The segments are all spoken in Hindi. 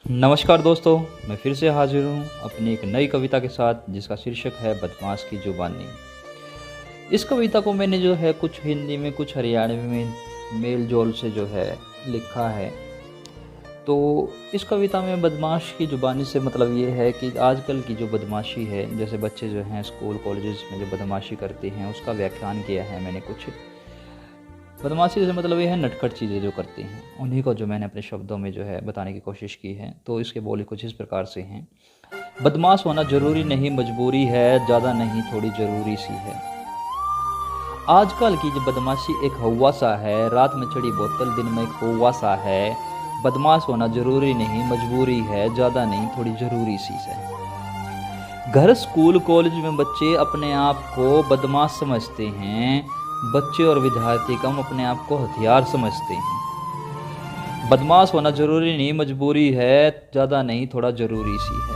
नमस्कार दोस्तों, मैं फिर से हाजिर हूँ अपनी एक नई कविता के साथ जिसका शीर्षक है बदमाश की जुबानी। इस कविता को मैंने जो है कुछ हिंदी में कुछ हरियाणवी में मेल जोल से जो है लिखा है। तो इस कविता में बदमाश की जुबानी से मतलब ये है कि आजकल की जो बदमाशी है, जैसे बच्चे जो हैं स्कूल कॉलेजेस में जो बदमाशी करते हैं उसका व्याख्यान किया है मैंने कुछ। बदमाशी से मतलब ये है नटखट चीज़ें जो करते हैं, उन्हीं को जो मैंने अपने शब्दों में जो है बताने की कोशिश की है। तो इसके बोल कुछ इस प्रकार से हैं। बदमाश होना ज़रूरी नहीं मजबूरी है, ज़्यादा नहीं थोड़ी ज़रूरी सी है। आजकल की जो बदमाशी एक हौवा सा है, रात में चढ़ी बोतल दिन में एक कौवा सा है। बदमाश होना ज़रूरी नहीं मजबूरी है, ज़्यादा नहीं थोड़ी ज़रूरी सी है। घर स्कूल कॉलेज में बच्चे अपने आप को बदमाश समझते हैं। बच्चे और विद्यार्थी कम अपने आप को हथियार समझते हैं। बदमाश होना जरूरी नहीं मजबूरी है, ज़्यादा नहीं थोड़ा ज़रूरी सी है।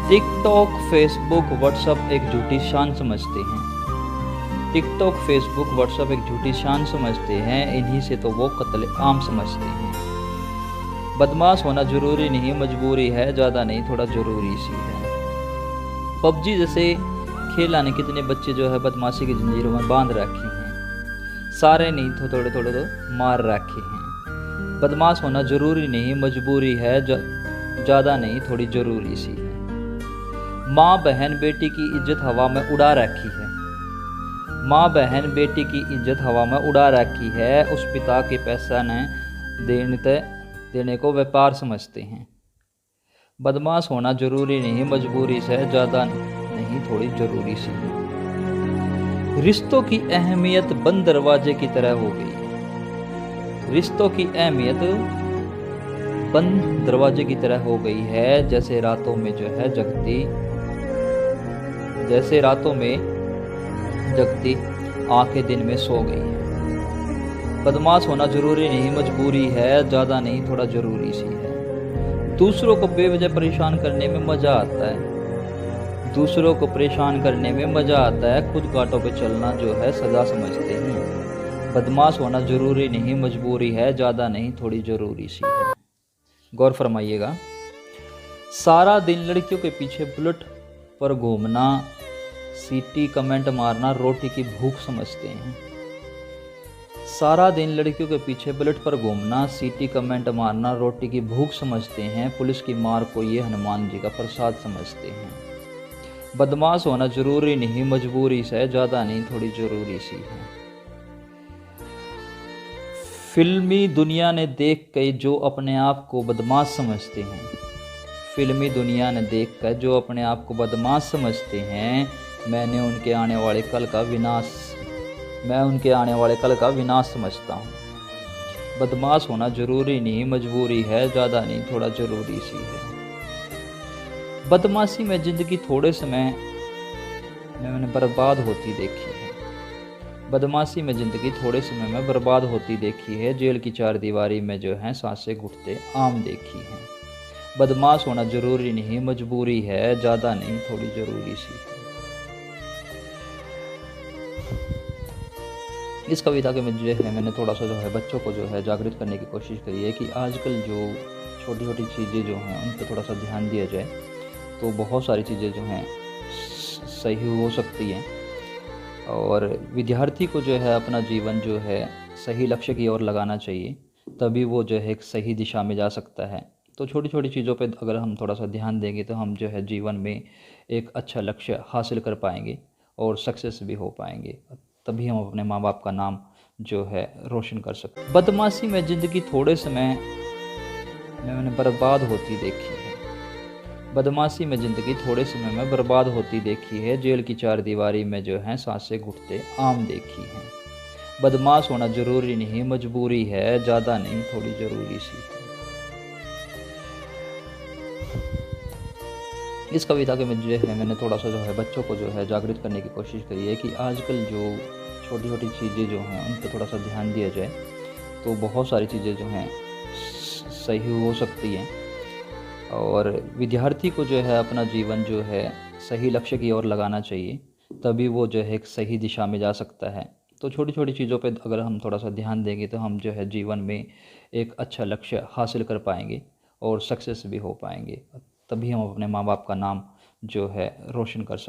टिकटॉक फेसबुक व्हाट्सअप एक झूठी शान समझते हैं। टिकटॉक फेसबुक व्हाट्सअप एक झूठी शान समझते हैं, इन्हीं से तो वो कत्ले आम समझते हैं। बदमाश होना जरूरी नहीं मजबूरी है, ज़्यादा नहीं थोड़ा ज़रूरी सी है। पबजी जैसे खेल आने कितने बच्चे जो है बदमाशी की जंजीरों में बांध रखे हैं। सारे नहीं तो थोड़े थोड़े तो मार रखे हैं। बदमाश होना जरूरी नहीं मजबूरी है, ज़्यादा नहीं थोड़ी ज़रूरी सी है। माँ बहन बेटी की इज्जत हवा में उड़ा रखी है। माँ बहन बेटी की इज्जत हवा में उड़ा रखी है। उस पिता के पैसा ने देने को व्यापार समझते हैं। बदमाश होना जरूरी नहीं मजबूरी से, ज़्यादा नहीं थोड़ी ज़रूरी सी है। रिश्तों की अहमियत बंद दरवाजे की तरह हो गई है। रिश्तों की अहमियत बंद दरवाजे की तरह हो गई है, जैसे रातों में जो है जगती आंखें दिन में सो गई है। बदमाश होना जरूरी नहीं मजबूरी है, ज़्यादा नहीं थोड़ा ज़रूरी सी है। दूसरों को बेवजह परेशान करने में मज़ा आता है। दूसरों को परेशान करने में मज़ा आता है, खुद कांटों पे चलना जो है सजा समझते हैं। बदमाश होना ज़रूरी नहीं मजबूरी है, ज़्यादा नहीं थोड़ी ज़रूरी सी है। गौर फरमाइएगा। सारा दिन लड़कियों के पीछे बुलेट पर घूमना, सीटी कमेंट मारना रोटी की भूख समझते हैं। सारा दिन लड़कियों के पीछे बुलेट पर घूमना, सीटी कमेंट मारना रोटी की भूख समझते हैं। पुलिस की मार को ये हनुमान जी का प्रसाद समझते हैं। बदमाश होना जरूरी नहीं मजबूरी से, ज़्यादा नहीं थोड़ी ज़रूरी सी है। फिल्मी दुनिया ने देख कर जो अपने आप को बदमाश समझते हैं। फिल्मी दुनिया ने देख कर जो अपने आप को बदमाश समझते हैं, मैं उनके आने वाले कल का विनाश समझता हूँ। बदमाश होना जरूरी नहीं मजबूरी है, ज़्यादा नहीं थोड़ा ज़रूरी सी है। बदमाशी में ज़िंदगी थोड़े समय में मैंने बर्बाद होती देखी है। बदमाशी में ज़िंदगी थोड़े समय में बर्बाद होती देखी है। जेल की चार दीवारी में जो है सांसें घुटते आम देखी हैं। बदमाश होना जरूरी नहीं मजबूरी है, ज़्यादा नहीं थोड़ी ज़रूरी सी है। इस कविता के में जो है मैंने थोड़ा सा जो है बच्चों को जो है जागृत करने की कोशिश करी है कि आजकल जो छोटी छोटी चीज़ें जो हैं उन पर थोड़ा सा ध्यान दिया जाए तो बहुत सारी चीज़ें जो हैं सही हो सकती हैं। और विद्यार्थी को जो है अपना जीवन जो है सही लक्ष्य की ओर लगाना चाहिए, तभी वो जो है एक सही दिशा में जा सकता है। तो छोटी छोटी चीज़ों पे अगर हम थोड़ा सा ध्यान देंगे तो हम जो है जीवन में एक अच्छा लक्ष्य हासिल कर पाएंगे और सक्सेस भी हो पाएंगे। तभी हम अपने माँ बाप का नाम जो है रोशन कर सकते हैं। बदमाशी में ज़िंदगी थोड़े समय में मैंने बर्बाद होती देखी है। बदमाशी में ज़िंदगी थोड़े समय में बर्बाद होती देखी है। जेल की चार दीवारी में जो है सांसें घुटते आम देखी हैं। बदमाश होना जरूरी नहीं मजबूरी है, ज़्यादा नहीं थोड़ी ज़रूरी सी है। इस कविता के में जो है मैंने थोड़ा सा जो है बच्चों को जो है जागृत करने की कोशिश करी है कि आजकल जो छोटी छोटी चीज़ें जो हैं उन पर थोड़ा सा ध्यान दिया जाए तो बहुत सारी चीज़ें जो हैं सही हो सकती हैं। और विद्यार्थी को जो है अपना जीवन जो है सही लक्ष्य की ओर लगाना चाहिए, तभी वो जो है एक सही दिशा में जा सकता है। तो छोटी छोटी चीज़ों पे अगर हम थोड़ा सा ध्यान देंगे तो हम जो है जीवन में एक अच्छा लक्ष्य हासिल कर पाएंगे और सक्सेस भी हो पाएंगे। तभी हम अपने माँ बाप का नाम जो है रोशन कर सकते हैं।